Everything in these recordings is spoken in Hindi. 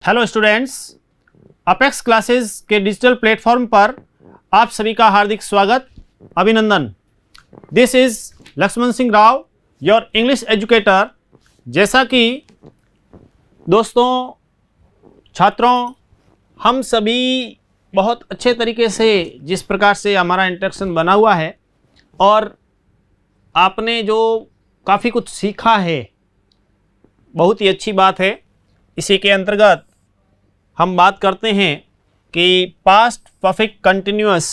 हेलो स्टूडेंट्स, अपेक्स क्लासेस के डिजिटल प्लेटफॉर्म पर आप सभी का हार्दिक स्वागत, अभिनंदन। This is Lakshman Singh Rao, your English educator. जैसा कि दोस्तों, छात्रों, हम सभी बहुत अच्छे तरीके से जिस प्रकार से हमारा इंटरेक्शन बना हुआ है और आपने जो काफ़ी कुछ सीखा है, बहुत ही अच्छी बात है। इसी के अंतर्गत हम बात करते हैं कि पास्ट परफेक्ट कंटिन्यूअस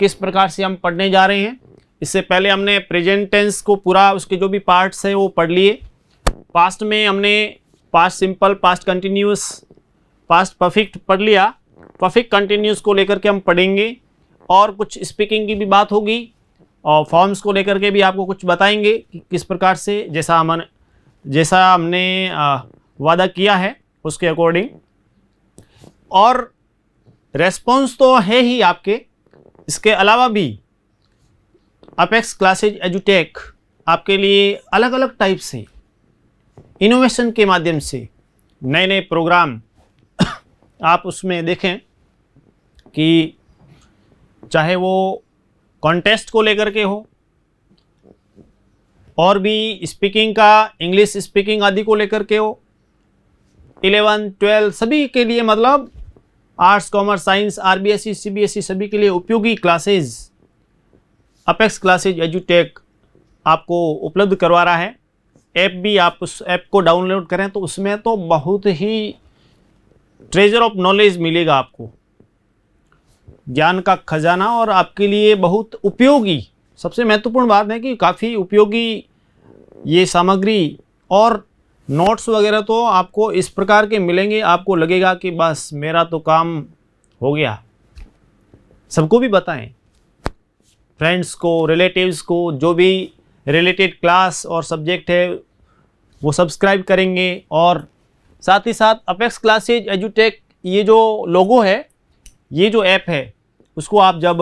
किस प्रकार से हम पढ़ने जा रहे हैं। इससे पहले हमने प्रेजेंट टेंस को पूरा, उसके जो भी पार्ट्स हैं वो पढ़ लिए। पास्ट में हमने past simple, past continuous, past perfect पढ़ लिया। परफेक्ट कंटिन्यूअस को लेकर के हम पढ़ेंगे और कुछ स्पीकिंग की भी बात होगी और फॉर्म्स को लेकर के भी आपको कुछ बताएंगे कि किस प्रकार से, जैसा हमने वादा किया है उसके अकॉर्डिंग। और रेस्पॉन्स तो है ही आपके, इसके अलावा भी अपेक्स क्लासेज एजुटेक आपके लिए अलग अलग टाइप से इनोवेशन के माध्यम से नए नए प्रोग्राम आप उसमें देखें कि चाहे वो कॉन्टेस्ट को लेकर के हो और भी स्पीकिंग का, इंग्लिश स्पीकिंग आदि को लेकर के हो, 11, 12 सभी के लिए, मतलब arts, commerce, science, RBSE, CBSE सभी के लिए उपयोगी क्लासेज अपेक्स क्लासेज एजुटेक आपको उपलब्ध करवा रहा है। ऐप भी, आप उस ऐप को डाउनलोड करें तो उसमें तो बहुत ही ट्रेजर ऑफ नॉलेज मिलेगा आपको, ज्ञान का खजाना, और आपके लिए बहुत उपयोगी। सबसे महत्वपूर्ण बात है कि काफ़ी उपयोगी ये सामग्री और नोट्स वगैरह तो आपको इस प्रकार के मिलेंगे, आपको लगेगा कि बस मेरा तो काम हो गया। सबको भी बताएं, फ्रेंड्स को, रिलेटिव्स को, जो भी रिलेटेड क्लास और सब्जेक्ट है वो सब्सक्राइब करेंगे। और साथ ही साथ अपेक्स क्लासेज एजुटेक, ये जो लोगो है, ये जो ऐप है, उसको आप जब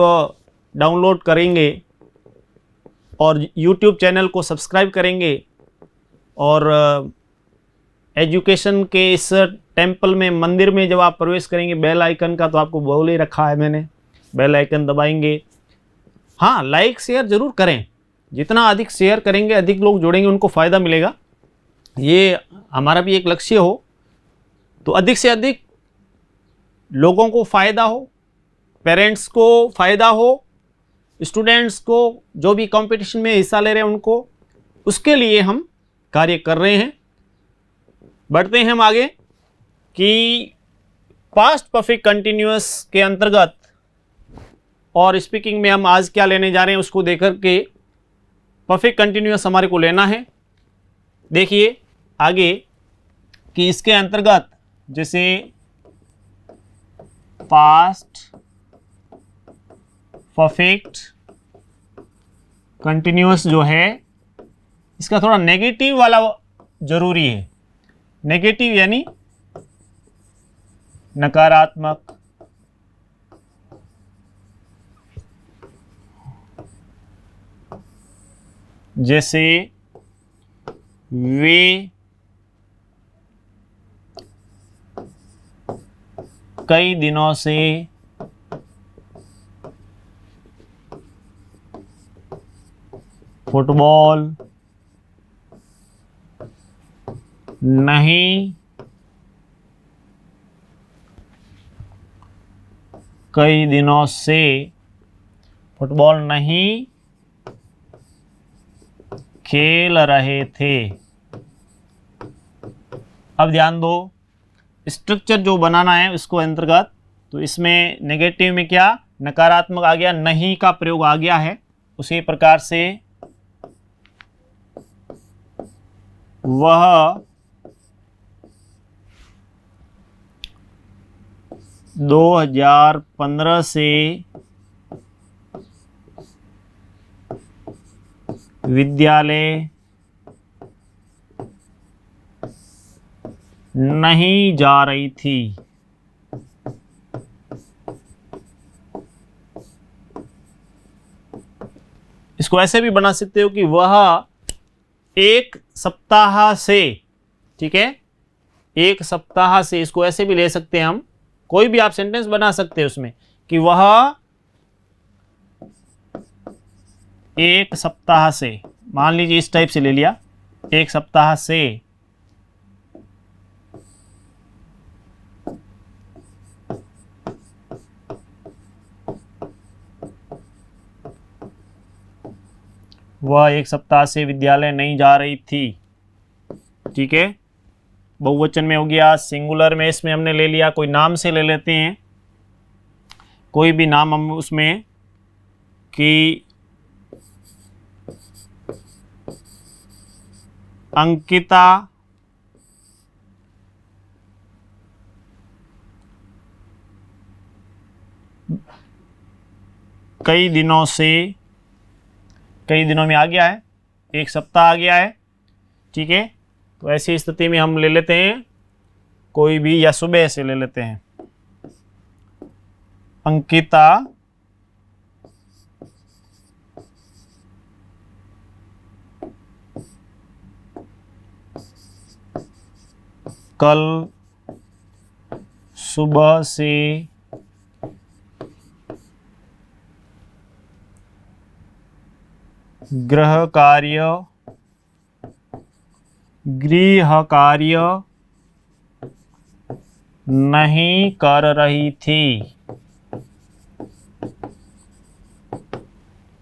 डाउनलोड करेंगे और यूट्यूब चैनल को सब्सक्राइब करेंगे और एजुकेशन के इस टेम्पल में, मंदिर में जब आप प्रवेश करेंगे, बेल आइकन का तो आपको बोल ही रखा है मैंने, बेल आइकन दबाएंगे। हाँ, लाइक शेयर ज़रूर करें, जितना अधिक शेयर करेंगे अधिक लोग जुड़ेंगे, उनको फ़ायदा मिलेगा। ये हमारा भी एक लक्ष्य हो, तो अधिक से अधिक लोगों को फ़ायदा हो, पेरेंट्स को फ़ायदा हो, स्टूडेंट्स को, जो भी कंपटीशन में हिस्सा ले रहे हैं उनको, उसके लिए हम कार्य कर रहे हैं। बढ़ते हैं हम आगे कि पास्ट परफेक्ट कंटिन्यूअस के अंतर्गत और स्पीकिंग में हम आज क्या लेने जा रहे हैं उसको देख कर के परफेक्ट कंटिन्यूअस हमारे को लेना है। देखिए आगे कि इसके अंतर्गत जैसे पास्ट परफेक्ट कंटिन्यूअस जो है, इसका थोड़ा नेगेटिव वाला जरूरी है। नेगेटिव यानी नकारात्मक, जैसे वे कई दिनों से फुटबॉल नहीं, कई दिनों से फुटबॉल नहीं खेल रहे थे। अब ध्यान दो, स्ट्रक्चर जो बनाना है उसको अंतर्गत, तो इसमें नेगेटिव में क्या, नकारात्मक आ गया, नहीं का प्रयोग आ गया है। उसी प्रकार से वह 2015 से विद्यालय नहीं जा रही थी। इसको ऐसे भी बना सकते हो कि वह एक सप्ताह से, ठीक है, एक सप्ताह से, इसको ऐसे भी ले सकते हैं हम, कोई भी आप सेंटेंस बना सकते हैं उसमें कि वह एक सप्ताह से, मान लीजिए इस टाइप से ले लिया, एक सप्ताह से वह एक सप्ताह से विद्यालय नहीं जा रही थी। ठीक है, बहुवचन में हो गया। सिंगुलर में इसमें हमने ले लिया, कोई नाम से ले लेते हैं, कोई भी नाम हम उसमें, कि अंकिता कई दिनों से, कई दिनों में आ गया है, एक सप्ताह आ गया है। ठीक है, तो ऐसी स्थिति में हम ले लेते हैं कोई भी, या सुबह से ले लेते हैं, अंकिता कल सुबह से गृह कार्य नहीं कर रही थी।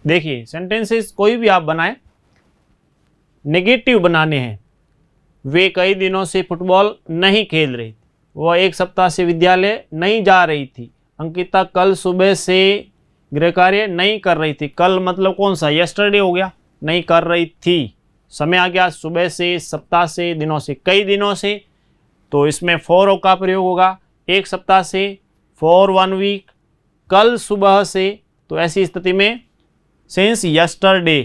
देखिए, सेंटेंसेस कोई भी आप बनाएं, नेगेटिव बनाने हैं। वे कई दिनों से फुटबॉल नहीं खेल रही थी, वह एक सप्ताह से विद्यालय नहीं जा रही थी, अंकिता कल सुबह से गृह कार्य नहीं कर रही थी। कल मतलब कौन सा, यस्टरडे हो गया, नहीं कर रही थी, समय आ गया सुबह से, सप्ताह से, दिनों से, कई दिनों से, तो इसमें फॉर का प्रयोग होगा। एक सप्ताह से, फॉर 1 वीक, कल सुबह से, तो ऐसी स्थिति में सिंस यस्टरडे,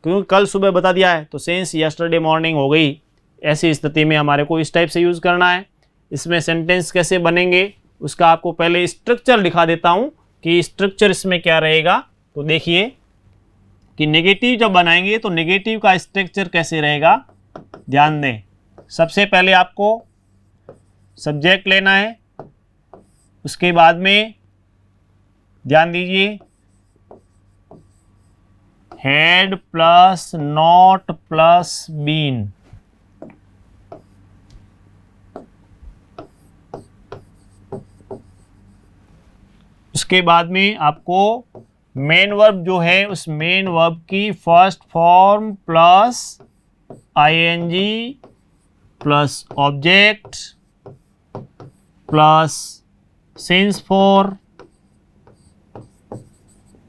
क्योंकि कल सुबह बता दिया है तो सिंस यस्टरडे मॉर्निंग हो गई। ऐसी स्थिति में हमारे को इस टाइप से यूज़ करना है। इसमें सेंटेंस कैसे बनेंगे उसका आपको पहले स्ट्रक्चर दिखा देता हूँ कि स्ट्रक्चर इसमें क्या रहेगा। तो देखिए कि नेगेटिव जब बनाएंगे तो नेगेटिव का स्ट्रक्चर कैसे रहेगा, ध्यान दें। सबसे पहले आपको सब्जेक्ट लेना है, उसके बाद में ध्यान दीजिए had plus not plus been, उसके बाद में आपको मेन वर्ब जो है उस मेन वर्ब की first form plus ING plus object plus since for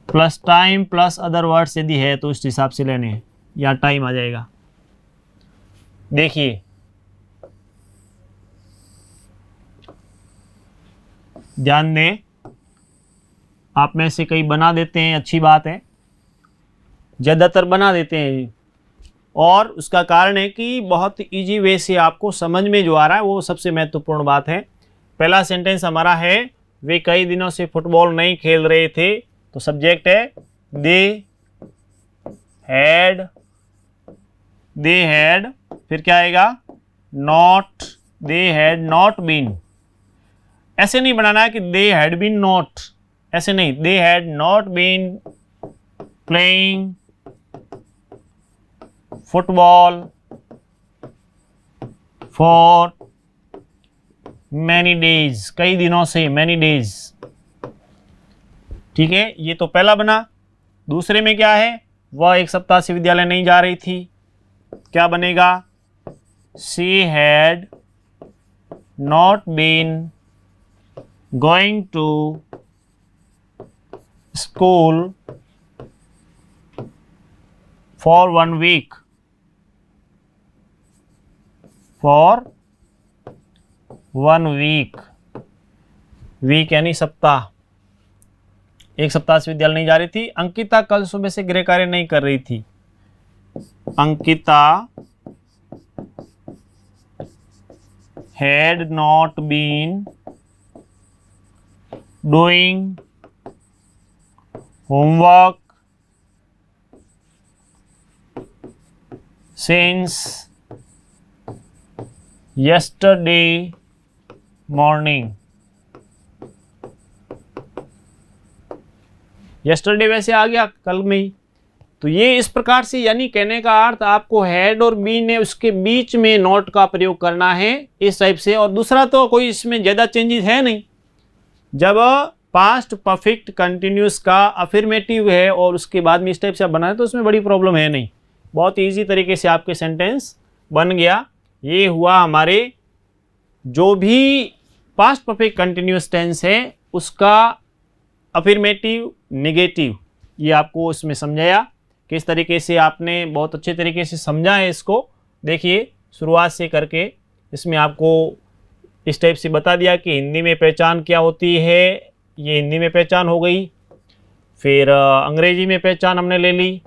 plus time plus other words यदि है तो इस हिसाब से लेने हैं, या टाइम आ जाएगा। देखिए ध्यान दें, आप में से कई बना देते हैं, अच्छी बात है, ज़्यादातर बना देते हैं, और उसका कारण है कि बहुत इजी वे से आपको समझ में जो आ रहा है वो सबसे महत्वपूर्ण बात है। पहला सेंटेंस हमारा है वे कई दिनों से फुटबॉल नहीं खेल रहे थे, तो सब्जेक्ट है दे हैड, फिर क्या आएगा not, they had not been. ऐसे नहीं बनाना है कि दे हैड बीन नॉट, ऐसे नहीं, they had not been playing football for many days, कई दिनों से, मैनी डेज। ठीक है, ये तो पहला बना। दूसरे में क्या है, वह एक सप्ताह से विद्यालय नहीं जा रही थी, क्या बनेगा she had not been going to school for 1 week, for 1 week, week यानी सप्ताह, एक सप्ताह से विद्यालय नहीं जा रही थी। अंकिता कल सुबह से गृह कार्य नहीं कर रही थी, Ankita had not been doing homework since yesterday morning. Yesterday वैसे आ गया कल में ही। तो ये इस प्रकार से, यानी कहने का अर्थ आपको हैड और बीन ने उसके बीच में नॉट का प्रयोग करना है इस टाइप से। और दूसरा तो कोई इसमें ज़्यादा चेंजेस है नहीं। जब पास्ट परफेक्ट कंटिन्यूस का अफर्मेटिव है और उसके बाद में इस टाइप से आप बनाए तो उसमें बड़ी प्रॉब्लम है नहीं, बहुत इजी तरीके से आपके सेंटेंस बन गया। ये हुआ हमारे जो भी पास्ट परफेक्ट कंटिन्यूस टेंस है उसका अफर्मेटिव नेगेटिव, ये आपको इसमें समझाया किस तरीके से। आपने बहुत अच्छे तरीके से समझा है इसको। देखिए शुरुआत से करके इसमें आपको इस टाइप से बता दिया कि हिंदी में पहचान क्या होती है, ये हिंदी में पहचान हो गई। फिर अंग्रेजी में पहचान हमने ले ली,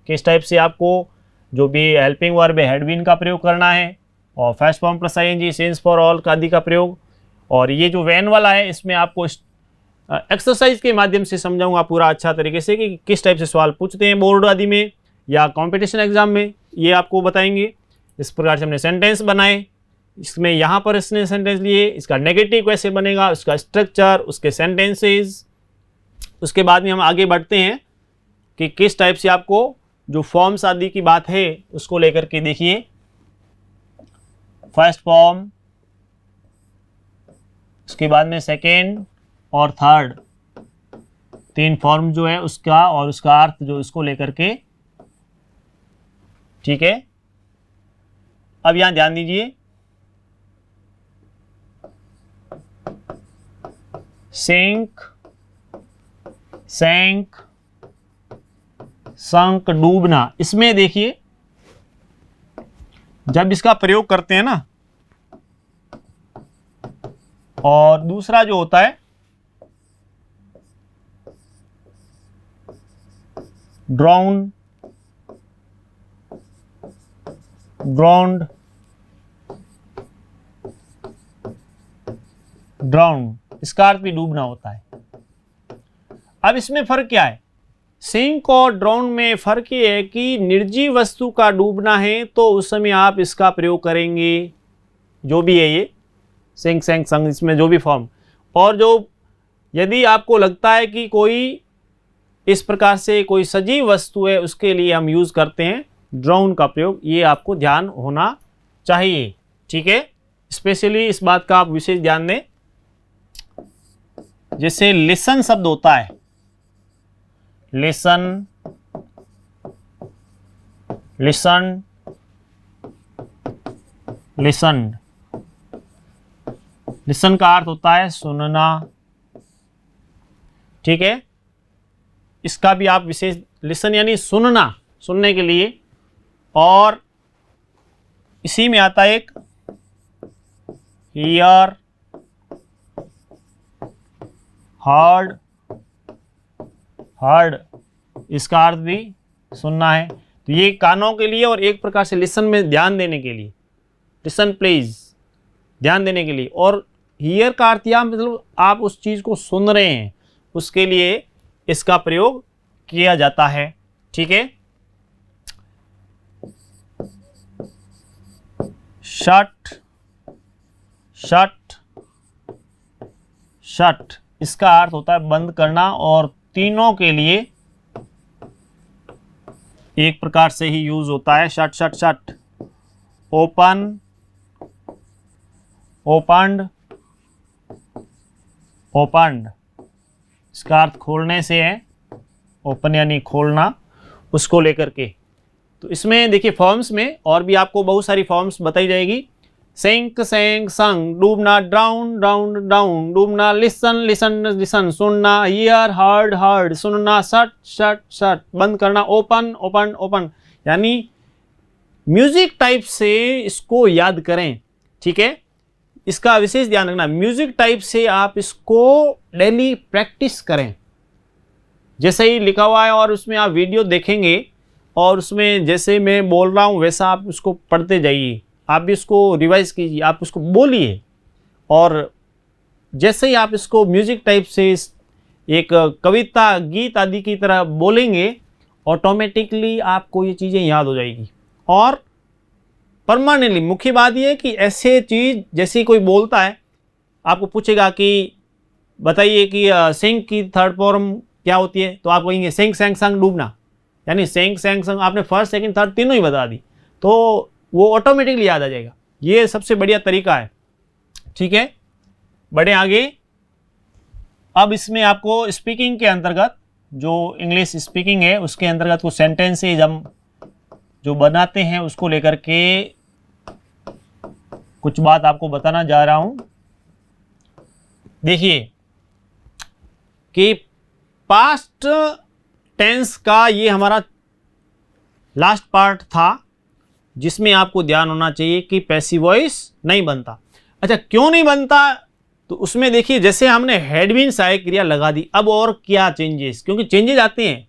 किस टाइप से आपको जो भी हेल्पिंग वर्ब है हैड बीन का प्रयोग करना है, और first form plus ING since for all का आदि का प्रयोग। और ये जो वैन वाला है इसमें आपको एक्सरसाइज के माध्यम से समझाऊंगा पूरा अच्छा तरीके से कि किस टाइप से सवाल पूछते हैं बोर्ड आदि में या कंपटीशन एग्जाम में, ये आपको बताएंगे। इस प्रकार से हमने सेंटेंस बनाए, इसमें यहाँ पर इसने सेंटेंस लिए, इसका नेगेटिव कैसे बनेगा, उसका स्ट्रक्चर, उसके सेंटेंसेस। उसके बाद में हम आगे बढ़ते हैं कि किस टाइप से आपको जो फॉर्म्स आदि की बात है उसको लेकर के देखिए। फर्स्ट फॉर्म, उसके बाद में सेकेंड और थर्ड, तीन फॉर्म जो है उसका और उसका अर्थ जो इसको लेकर के, ठीक है। अब यहां ध्यान दीजिए, सिंक, सैंक, संक, डूबना। इसमें देखिए जब इसका प्रयोग करते हैं ना, और दूसरा जो होता है ड्राउन, ड्राउंड, ड्राउंड, इसका अर्थ भी डूबना होता है। अब इसमें फर्क क्या है, सिंक और ड्राउन में फर्क ये है कि निर्जीव वस्तु का डूबना है तो उस समय आप इसका प्रयोग करेंगे, जो भी है ये सिंक, सैंक, संग, इसमें जो भी फॉर्म। और जो यदि आपको लगता है कि कोई इस प्रकार से कोई सजीव वस्तु है उसके लिए हम यूज करते हैं ड्राउन का प्रयोग, ये आपको ध्यान होना चाहिए, ठीक है। स्पेशली इस बात का आप विशेष ध्यान दें। जैसे लिसन शब्द होता है, लिसन, लिसन, लिसन, लिसन का अर्थ होता है सुनना, ठीक है। इसका भी आप विशेष, लिसन यानी सुनना, सुनने के लिए। और इसी में आता है एक हियर, हर्ड, हर्ड, इसका अर्थ भी सुनना है। तो ये कानों के लिए और एक प्रकार से लिसन में ध्यान देने के लिए, लिसन प्लीज, ध्यान देने के लिए। और हियर का अर्थ या मतलब आप उस चीज को सुन रहे हैं, उसके लिए इसका प्रयोग किया जाता है, ठीक है। शट, शट, शट, इसका अर्थ होता है बंद करना, और तीनों के लिए एक प्रकार से ही यूज होता है shut, shut, shut. Open, opened, opened, इसका अर्थ खोलने से है, ओपन यानी खोलना, उसको लेकर के। तो इसमें देखिए फॉर्म्स में और भी आपको बहुत सारी फॉर्म्स बताई जाएगी। सिंक, सैंक, संग, डूबना, ड्राउन, ड्राउन, डाउन, डूबना, लिसन, लिसन, लिसन, सुनना, हियर, हर्ड, हर्ड, सुनना, शट, शट, शट, बंद करना, ओपन, ओपन, ओपन। यानी म्यूजिक टाइप से इसको याद करें, ठीक है। इसका विशेष ध्यान रखना, म्यूजिक टाइप से आप इसको डेली प्रैक्टिस करें। जैसे ही लिखा हुआ है और उसमें आप वीडियो देखेंगे और उसमें जैसे मैं बोल रहा हूँ वैसा आप उसको पढ़ते जाइए, आप भी इसको रिवाइज कीजिए, आप उसको बोलिए। और जैसे ही आप इसको म्यूजिक टाइप से एक कविता, गीत आदि की तरह बोलेंगे, ऑटोमेटिकली आपको ये चीज़ें याद हो जाएगी। और परमानेंटली। मुख्य बात यह है कि ऐसे चीज जैसे कोई बोलता है, आपको पूछेगा कि बताइए कि सिंक की थर्ड फॉर्म क्या होती है, तो आप कहेंगे सिंक सैंक संग डूबना, यानी सिंक सैंक संग आपने फर्स्ट सेकंड थर्ड तीनों ही बता दी, तो वो ऑटोमेटिकली याद आ जाएगा। ये सबसे बढ़िया तरीका है। ठीक है, बढ़े आगे। अब इसमें आपको स्पीकिंग के अंतर्गत, जो इंग्लिश स्पीकिंग है उसके अंतर्गत कुछ सेंटेंसेज हम जो बनाते हैं उसको लेकर के कुछ बात आपको बताना जा रहा हूं। देखिए कि पास्ट टेंस का ये हमारा लास्ट पार्ट था, जिसमें आपको ध्यान होना चाहिए कि पैसिव वॉइस नहीं बनता। अच्छा, क्यों नहीं बनता? तो उसमें देखिए, जैसे हमने हैड बीन सहायक क्रिया लगा दी, अब और क्या चेंजेस, क्योंकि चेंजेस आते हैं।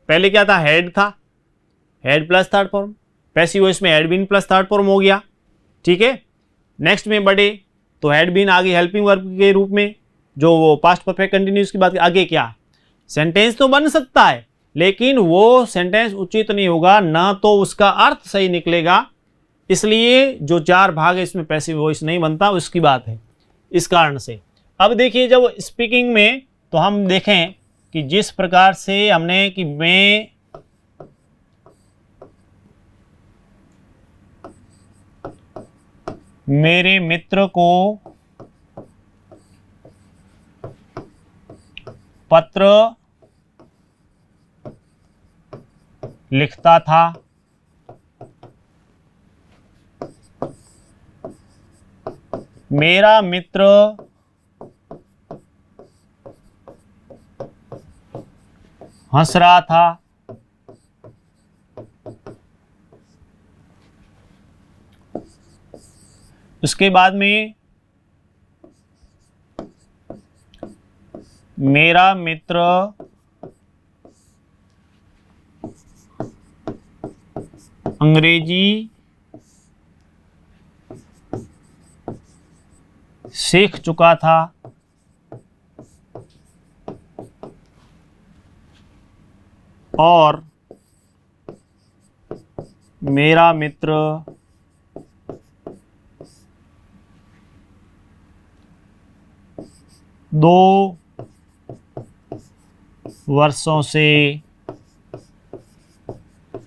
पहले क्या था, हैड था, had plus third form, passive voice में had been plus third form हो गया। ठीक है, नेक्स्ट में बढ़े तो हैड बीन आगे हेल्पिंग वर्ब के रूप में, जो वो पास्ट परफेक्ट कंटिन्यूस की बात, आगे क्या, सेंटेंस तो बन सकता है लेकिन वो सेंटेंस उचित नहीं होगा, ना तो उसका अर्थ सही निकलेगा। इसलिए जो चार भाग है इसमें पैसिव वॉइस नहीं बनता, उसकी बात है इस कारण से। अब देखिए, जब स्पीकिंग में तो हम देखें कि जिस प्रकार से हमने कि मैं मेरे मित्र को पत्र लिखता था, मेरा मित्र हंस रहा था, उसके बाद में मेरा मित्र अंग्रेजी सीख चुका था, और मेरा मित्र दो वर्षों से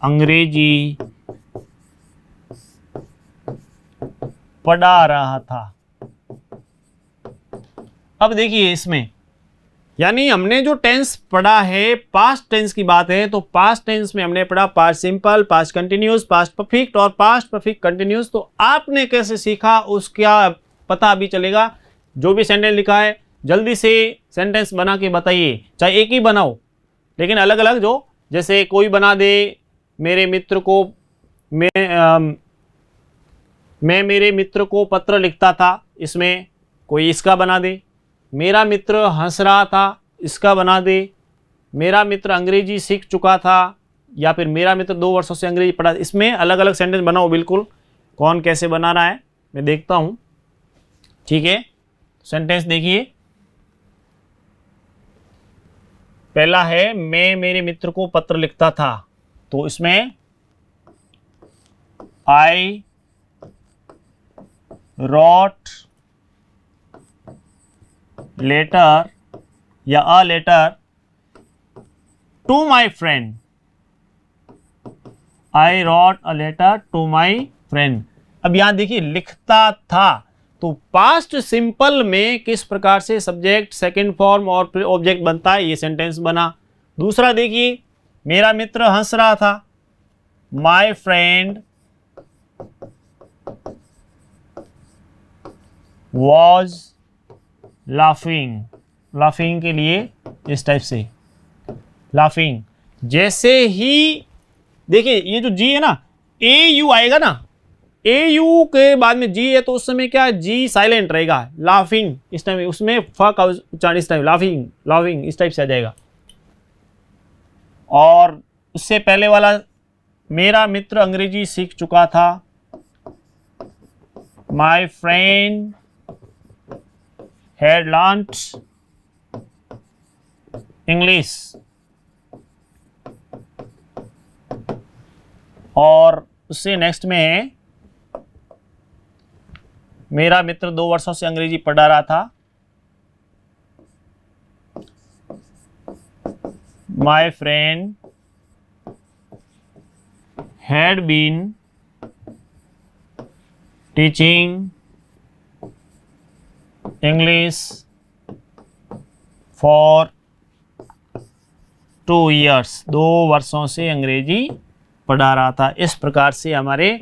अंग्रेजी पढ़ा रहा था। अब देखिए इसमें, यानी हमने जो टेंस पढ़ा है पास्ट टेंस की बात है, तो पास्ट टेंस में हमने पढ़ा past simple, past continuous, past perfect और पास्ट परफेक्ट कंटिन्यूस। तो आपने कैसे सीखा उसका पता अभी चलेगा। जो भी सेंटेंस लिखा है जल्दी से सेंटेंस बना के बताइए, चाहे एक ही बनाओ लेकिन अलग अलग, जो जैसे कोई बना दे मेरे मित्र को मैं मेरे मित्र को पत्र लिखता था, इसमें कोई इसका बना दे। मेरा मित्र हंस रहा था, इसका बना दे। मेरा मित्र अंग्रेजी सीख चुका था, या फिर मेरा मित्र 2 वर्षों से अंग्रेजी पढ़ा। इसमें अलग अलग सेंटेंस बनाओ बिल्कुल। कौन कैसे बना रहा है मैं देखता हूँ। ठीक है, सेंटेंस देखिए, पहला है मैं मेरे मित्र को पत्र लिखता था, तो इसमें आई wrote लेटर या a letter to my friend, I wrote a letter to my friend. अब यहां देखिए लिखता था, तो पास्ट सिंपल में किस प्रकार से सब्जेक्ट सेकंड फॉर्म और फिर ऑब्जेक्ट बनता है, ये सेंटेंस बना। दूसरा देखिए, मेरा मित्र हंस रहा था, my friend was laughing, laughing के लिए इस टाइप से लाफिंग। जैसे ही देखिए ये जो जी है ना, ए यू आएगा ना, ए यू के बाद में जी है, तो उस समय क्या जी साइलेंट रहेगा, लाफिंग इस टाइम, उसमें फ का उच्चारण इस टाइम, लाफिंग लाफिंग इस टाइप से आ जाएगा। और उससे पहले वाला मेरा मित्र अंग्रेजी सीख चुका था, my friend had learnt English, और उससे नेक्स्ट में है मेरा मित्र 2 वर्षों से अंग्रेजी पढ़ा रहा था। My friend had been teaching English for 2 years, 2 वर्षों से अंग्रेजी पढ़ा रहा था। इस प्रकार से हमारे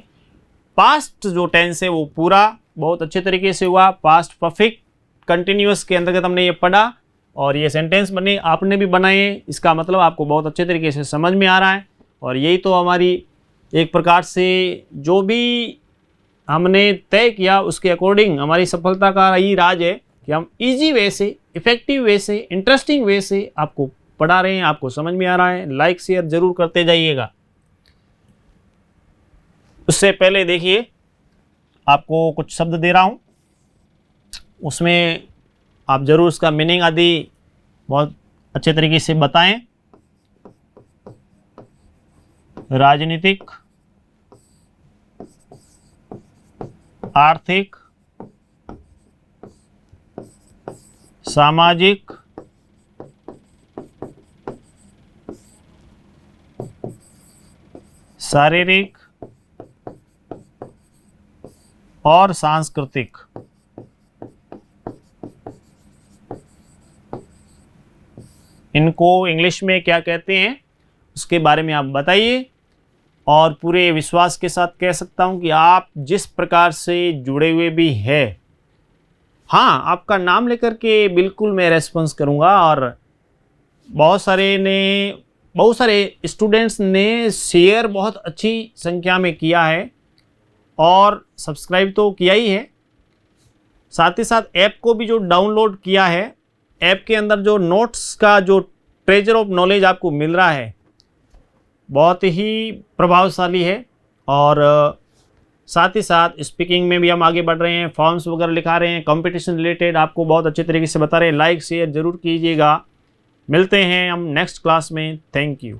पास्ट जो टेंस है वो पूरा बहुत अच्छे तरीके से हुआ। पास्ट परफेक्ट कंटिन्यूअस के अंतर्गत हमने ये पढ़ा और ये सेंटेंस बने, आपने भी बनाए। इसका मतलब आपको बहुत अच्छे तरीके से समझ में आ रहा है। और यही तो हमारी एक प्रकार से जो भी हमने तय किया उसके अकॉर्डिंग हमारी सफलता का यही राज है कि हम इजी वे से, इफेक्टिव वे से, इंटरेस्टिंग वे से आपको पढ़ा रहे हैं, आपको समझ में आ रहा है। लाइक शेयर जरूर करते जाइएगा। उससे पहले देखिए, आपको कुछ शब्द दे रहा हूं, उसमें आप जरूर उसका मीनिंग आदि बहुत अच्छे तरीके से बताएं। राजनीतिक, आर्थिक, सामाजिक, शारीरिक और सांस्कृतिक। इनको इंग्लिश में क्या कहते हैं उसके बारे में आप बताइए। और पूरे विश्वास के साथ कह सकता हूं कि आप जिस प्रकार से जुड़े हुए भी है, हाँ, आपका नाम लेकर के बिल्कुल मैं रेस्पॉन्स करूंगा। और बहुत सारे स्टूडेंट्स ने शेयर बहुत अच्छी संख्या में किया है और सब्सक्राइब तो किया ही है, साथ ही साथ ऐप को भी जो डाउनलोड किया है। ऐप के अंदर जो नोट्स का जो ट्रेजर ऑफ नॉलेज आपको मिल रहा है बहुत ही प्रभावशाली है। और साथ ही साथ स्पीकिंग में भी हम आगे बढ़ रहे हैं, फॉर्म्स वगैरह लिखा रहे हैं, कंपटीशन रिलेटेड आपको बहुत अच्छे तरीके से बता रहे हैं। लाइक शेयर जरूर कीजिएगा। मिलते हैं हम नेक्स्ट क्लास में। Thank you.